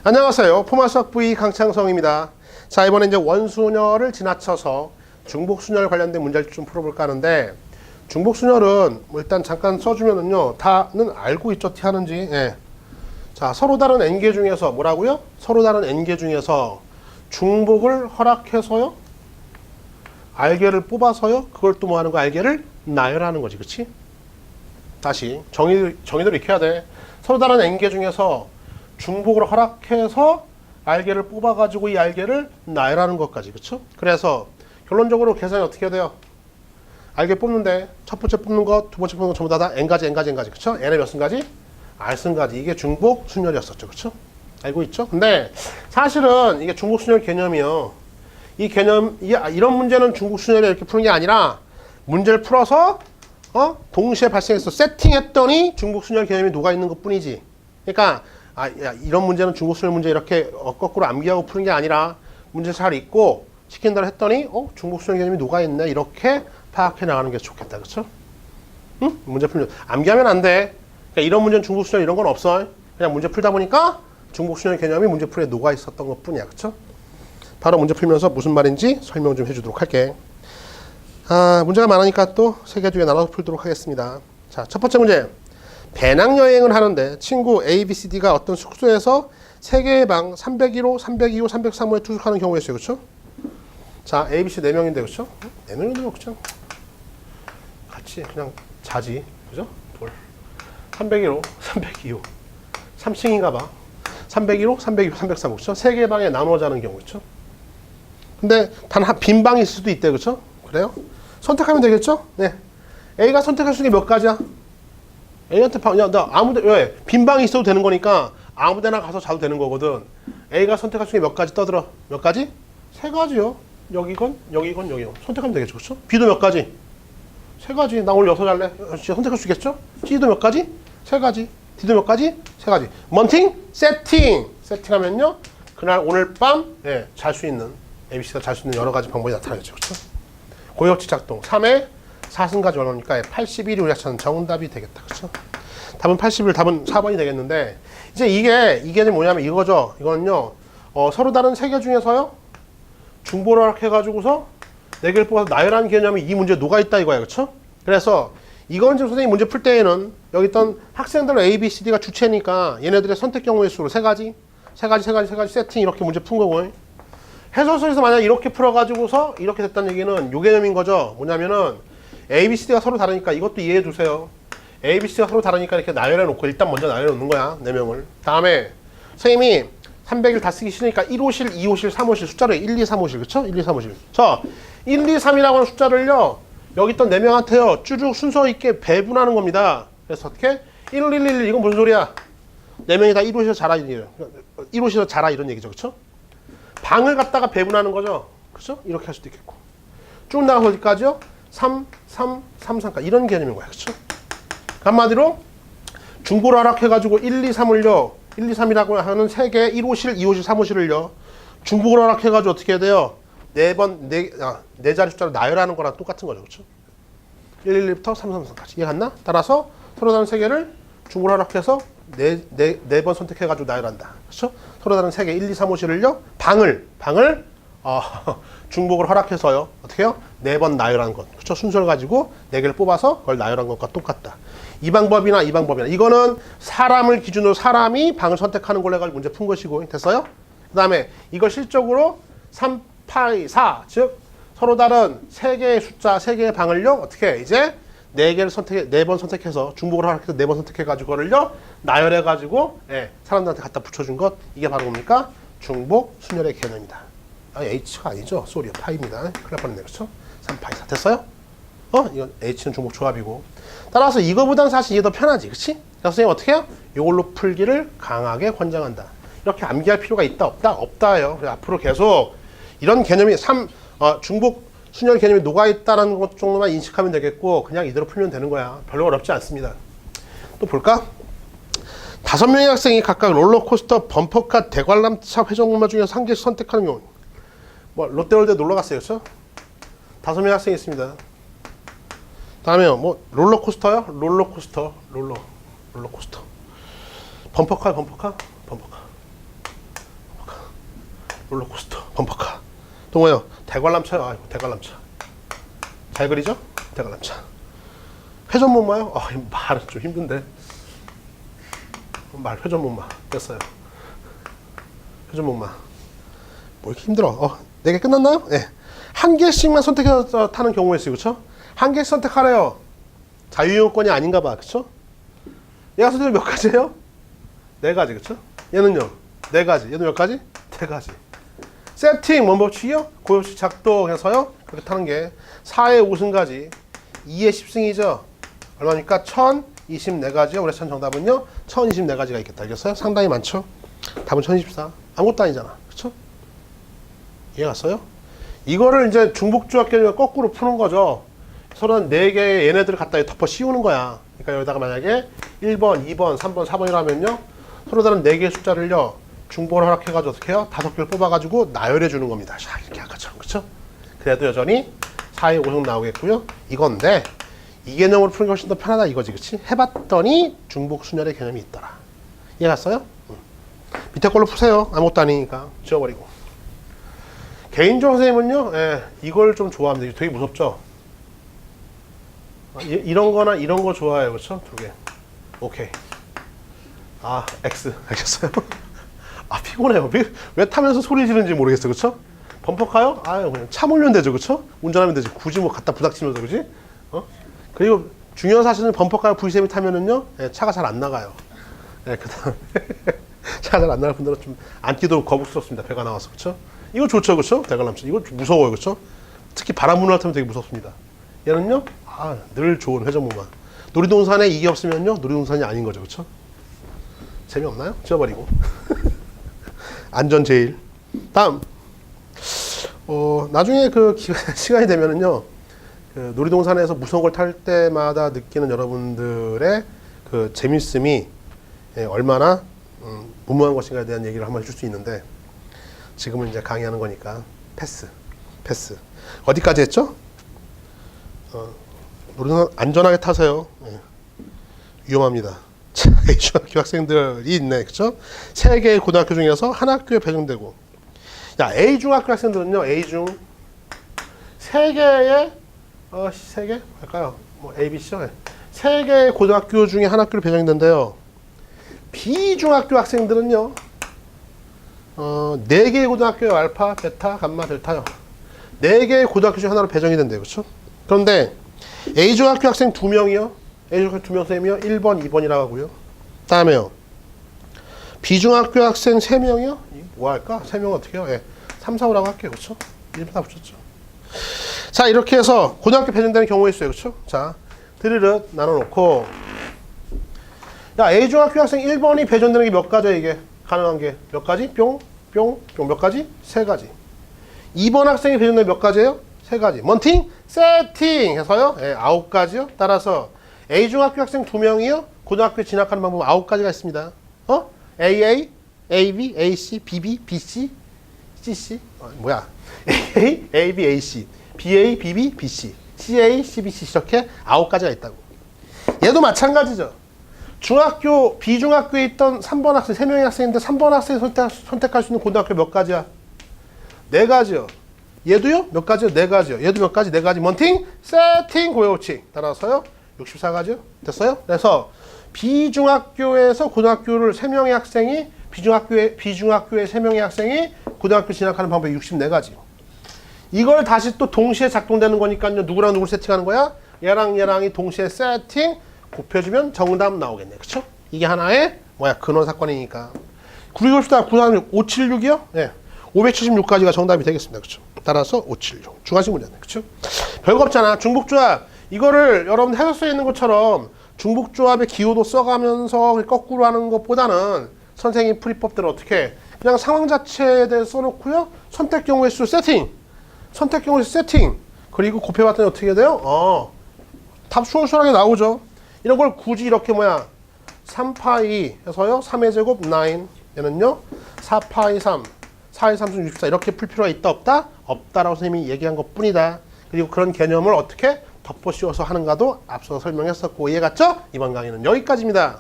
안녕하세요. 포마수학 V 강창성입니다. 자, 이번에 이제 원순열을 지나쳐서 중복순열 관련된 문제를 좀 풀어볼까 하는데, 중복순열은 뭐 일단 잠깐 써주면은요, 다는 알고 있죠, 어떻게 하는지. 예. 자, 서로 다른 n개 중에서 뭐라고요? 서로 다른 n개 중에서 중복을 허락해서요, 알개를 뽑아서요, 그걸 또 뭐 하는 거, 알개를 나열하는 거지, 그치? 다시 정의대로 이렇게 해야 돼. 서로 다른 n개 중에서 중복을 허락해서 알개를 뽑아가지고 이 알개를 나열하는 것까지, 그쵸? 그래서 결론적으로 계산이 어떻게 해야 돼요? 알개 뽑는데 첫 번째 뽑는 것, 두 번째 뽑는 것 전부 다 n가지, 그쵸? n의 몇 승가지? r승가지. 이게 중복 순열이었었죠, 그쵸? 알고 있죠? 근데 사실은 이게 중복 순열 개념이요. 이 개념, 이런 문제는 중복 순열이 이렇게 푸는 게 아니라 문제를 풀어서 동시에 발생해서 세팅했더니 중복 순열 개념이 녹아있는 것 뿐이지. 그러니까 이런 문제는 중복순열 문제 이렇게 거꾸로 암기하고 푸는 게 아니라 문제 잘 읽고 시킨 대로 했더니 중복순열 개념이 녹아있네, 이렇게 파악해 나가는 게 좋겠다, 그쵸? 응? 문제 풀면 암기하면 안 돼. 그러니까 이런 문제는 중복순열 이런 건 없어. 그냥 문제 풀다 보니까 중복순열 개념이 문제 풀이에 녹아있었던 것 뿐이야, 그쵸? 바로 문제 풀면서 무슨 말인지 설명 좀 해주도록 할게. 문제가 많으니까 또 세 개 중에 나눠서 풀도록 하겠습니다. 자, 첫 번째 문제. 배낭여행을 하는데 친구 A, B, C, D가 어떤 숙소에서 3개의 방 301호, 302호, 303호에 투숙하는 경우가 있어요. 그렇죠? 자, A, B, C 4명인데 그렇죠? 4명인데 그렇죠? 같이 그냥 자지. 그죠? 돌. 301호, 302호. 3층인가 봐. 301호, 302호, 303호. 그렇죠? 3개의 방에 나누어 자는 경우. 그렇죠? 근데 단 한 빈 방이 있을 수도 있대. 그렇죠? 그래요? 선택하면 되겠죠? 네. A가 선택할 수 있는 게 몇 가지야? A한테 나 아무데 왜 빈 방이 있어도 되는 거니까 아무데나 가서 자도 되는 거거든. A가 선택할 수 있는 게 몇 가지 떠들어? 몇 가지? 3가지요. 여기건 선택하면 되겠죠, 그렇죠? B도 몇 가지? 3가지. 나 오늘 6 잘래. 진짜 선택할 수 있겠죠? C도 몇 가지? 3가지. D도 몇 가지? 3가지. 먼팅, 세팅하면요, 그날 오늘 밤 잘 수 있는, ABC가 잘 수 있는 여러 가지 방법이 나타나겠죠, 그렇죠? 고역지 작동. 3에 4승가지 얼마니까 81이 우리가 찾는 정답이 되겠다. 그렇죠? 답은 81, 답은 4번이 되겠는데, 이제 이게 뭐냐면 이거죠. 이거는요, 서로 다른 3개 중에서요, 중복을 허락해가지고서 4개를 뽑아서 나열하는 개념이 이 문제에 녹아있다 이거야. 그렇죠? 그래서 이건 지금 선생님이 문제 풀 때에는 여기 있던 학생들 A, B, C, D가 주체니까 얘네들의 선택 경우의 수로 3가지 세팅 이렇게 문제 푼 거고, 해설서에서 만약 이렇게 풀어가지고서 이렇게 됐다는 얘기는 요 개념인 거죠. 뭐냐면은 A, B, C가 서로 다르니까 이것도 이해해 주세요. A, B, C가 서로 다르니까 이렇게 나열해 놓고 일단 먼저 나열해 놓는 거야. 4명을. 다음에 선생님이 300일 다 쓰기 싫으니까 1호실, 2호실, 3호실 숫자로 1, 2, 3호실. 그쵸? 1, 2, 3호실. 자, 1, 2, 3이라고 하는 숫자를요, 여기 있던 4명한테요, 쭈쭉 순서 있게 배분하는 겁니다. 그래서 어떻게? 1, 1, 1, 이건 무슨 소리야? 4명이 다 1호실에서 자라, 1호실에서 자라 이런 얘기죠. 그쵸? 방을 갖다가 배분하는 거죠. 그쵸? 이렇게 할 수도 있겠고. 쭉 나가서 어디까지요? 3, 3까지 이런 개념인 거야. 그쵸? 한마디로 중복을 허락해가지고 1, 2, 3을요, 1, 2, 3이라고 하는 3개 1호실, 2호실, 3호실을요, 중복을 허락해가지고 어떻게 해야 돼요? 4자리 숫자로 나열하는 거랑 똑같은 거죠. 그쵸? 1, 1부터 3, 3까지. 이해갔나? 따라서 서로 다른 3개를 중복을 허락해서 4번 선택해가지고 나열한다. 그쵸? 서로 다른 3개 1, 2, 3호실을요, 방을 중복을 허락해서요, 어떻게 해요? 4번 나열한 것. 그쵸? 순서를 가지고 4개를 뽑아서 그걸 나열한 것과 똑같다. 이 방법이나 이거는 사람을 기준으로 사람이 방을 선택하는 걸로 해가지고 문제 푼 것이고, 됐어요? 그 다음에 이걸 실적으로 3, 8, 4, 즉 서로 다른 3개의 숫자, 3개의 방을요, 어떻게 이제 4번 선택해서 중복을 허락해서 4번 선택해가지고 그거를요, 나열해가지고 사람들한테 갖다 붙여준 것, 이게 바로 뭡니까? 중복 순열의 개념이다. H가 아니죠. 쏘리요. 파입니다. 큰일 날 뻔했네. 그렇죠? 3, 8, 4. 됐어요? 이건 H는 중복 조합이고. 따라서 이거보단 사실 이게 더 편하지. 그치? 그래서 선생님 어떻게 해요? 이걸로 풀기를 강하게 권장한다. 이렇게 암기할 필요가 있다, 없다? 없다예요. 그래서 앞으로 계속 이런 개념이 중복 순열 개념이 녹아있다는 것 정도만 인식하면 되겠고, 그냥 이대로 풀면 되는 거야. 별로 어렵지 않습니다. 또 볼까? 5명의 학생이 각각 롤러코스터, 범퍼카, 대관람차, 회전목마 중에서 한 개씩 선택하는 경우. 롯데월드 놀러 갔어요. 그렇죠? 5명의 학생이 있습니다. 다음에요. 롤러코스터요? 롤러코스터. 범퍼카. 롤러코스터, 범퍼카. 또 뭐예요? 대관람차요. 아이고, 대관람차. 잘 그리죠? 대관람차. 회전목마요? 말은 좀 힘든데. 회전목마. 됐어요. 회전목마. 뭐 이렇게 힘들어. 4개 끝났나요? 네. 한 개씩만 선택해서 타는 경우에 있어요. 그쵸? 한 개씩 선택하래요. 자유이용권이 아닌가 봐. 그쵸? 얘가 선택이 몇 가지예요? 4가지. 그쵸? 얘는요? 4가지. 얘도 몇 가지? 3가지. 세팅, 원법칙이요? 고법칙 작동해서요? 그렇게 타는 게 4의 5승가지, 2의 10승이죠? 얼마입니까? 1024가지요. 우리 천 정답은요? 1024가지가 있겠다. 알겠어요? 상당히 많죠? 답은 1024. 아무것도 아니잖아. 그쵸? 이해 갔어요? 이거를 이제 중복조합계를 거꾸로 푸는 거죠. 서로 4개의 얘네들을 갖다 덮어 씌우는 거야. 그러니까 여기다가 만약에 1번, 2번, 3번, 4번이라면요. 서로 다른 4개의 숫자를요. 중복을 허락해가지고 어떻게 해요? 5개를 뽑아가지고 나열해 주는 겁니다. 자, 이렇게 아까처럼. 그쵸? 그래도 여전히 4의 5승 나오겠고요. 이건데 이 개념으로 푸는 게 훨씬 더 편하다 이거지. 그치? 해봤더니 중복순열의 개념이 있더라. 이해 갔어요? 밑에 걸로 푸세요. 아무것도 아니니까. 지워버리고. 개인적으로 선생님은요, 이걸 좀 좋아합니다. 되게 무섭죠? 이런 거나 이런 거 좋아해요. 그쵸? 2개. 오케이. X. 알겠어요? 피곤해요. 왜 타면서 소리 지르는지 모르겠어. 그쵸? 범퍼카요? 그냥 차 몰면 되죠. 그쵸? 운전하면 되지. 굳이 뭐 갖다 부닥치면서, 그지? 그리고 중요한 사실은 범퍼카 V7이 타면은요, 차가 잘 안 나가요. 그 다음에, 차가 잘 안 나갈 분들은 좀 앉기도 거북스럽습니다. 배가 나와서. 그쵸? 이거 좋죠. 그쵸? 대관람차. 이거 좀 무서워요. 그쵸? 특히 바람 부는 날 타면 되게 무섭습니다. 얘는요, 늘 좋은 회전목마. 놀이동산에 이게 없으면요, 놀이동산이 아닌 거죠. 그쵸? 재미없나요? 지워버리고. 안전 제일. 다음. 나중에 시간이 되면은요, 놀이동산에서 무서운 걸 탈 때마다 느끼는 여러분들의 그 재밌음이 얼마나 무모한 것인가에 대한 얘기를 한번 해줄 수 있는데, 지금은 이제 강의하는 거니까 패스. 어디까지 했죠? 놀이동산 안전하게 타세요. 위험합니다. A중학교 학생들이 있네. 그쵸? 3개의 고등학교 중에서 한 학교에 배정되고. A중학교 학생들은요, A중 3개의 3개? 할까요? 뭐 A, B, C죠? 3개의 고등학교 중에 한 학교를 배정된대요. B중학교 학생들은요, 4개의 고등학교에 알파, 베타, 감마, 델타요. 4개의 고등학교 중 하나로 배정이 된대요. 그쵸? 그런데 A중학교 학생 2명이요. A중학교 2명 선생님이요. 1번, 2번이라고 하고요. 다음에요. B중학교 학생 3명이요. 뭐 할까? 3명 어떻게 해요? 3, 4, 5라고 할게요. 그쵸? 1번 다 붙였죠. 자, 이렇게 해서 고등학교 배정되는 경우가 있어요. 그쵸? 자, 드르륵 나눠놓고. A중학교 학생 1번이 배정되는 게 몇 가지야, 이게? 가능한 게. 몇 가지? 뿅, 몇 가지? 3가지. 2번 학생이 배정되는 게 몇 가지예요? 3가지. 먼팅? 세팅! 해서요. 9가지요. 따라서 A중학교 학생 2명이요. 고등학교에 진학하는 방법 9가지가 있습니다. AA, AB, AC, BB, BC, CC. 뭐야? AA, AB, AC, BA, BB, BC, CA, CBC 이렇게 9가지가 있다고. 얘도 마찬가지죠. 중학교, B중학교에 있던 3번 학생, 3명의 학생인데 3번 학생이 선택할 수 있는 고등학교 몇 가지야? 4가지요. 얘도요? 몇 가지요? 4가지요. 얘도 몇 가지? 4가지. 먼팅, 세팅, 고여우칙. 따라서요? 64가지요? 됐어요? 그래서 B중학교에서 고등학교를 3명의 학생이 B중학교에 3명의 학생이 고등학교 진학하는 방법이 64가지. 이걸 다시 또 동시에 작동되는 거니까요. 누구랑 누구를 세팅하는 거야? 얘랑 얘랑이 동시에 세팅 곱해주면 정답 나오겠네. 그쵸? 이게 하나의 근원 사건이니까. 그리고 싶다. 576이요? 네. 576가지가 정답이 되겠습니다. 그쵸? 따라서 576. 중화식 문제네. 그쵸? 별거 없잖아. 중복조합. 이거를 여러분 해설서에 있는 것처럼 중복조합의 기호도 써가면서 거꾸로 하는 것보다는 선생님 풀이법대로 어떻게 그냥 상황 자체에 대해서 써놓고요. 선택 경우의 수 세팅. 선택 경우의 수 세팅. 그리고 곱해봤더니 어떻게 돼요? 답 수월수월하게 나오죠. 이런 걸 굳이 이렇게 3파이 해서요. 3의 제곱 9. 얘는요. 4파이 3. 4의 3승 64. 이렇게 풀 필요가 있다 없다? 없다라고 선생님이 얘기한 것 뿐이다. 그리고 그런 개념을 어떻게 덮어 씌워서 하는가도 앞서 설명했었고 이해 갔죠? 이번 강의는 여기까지입니다.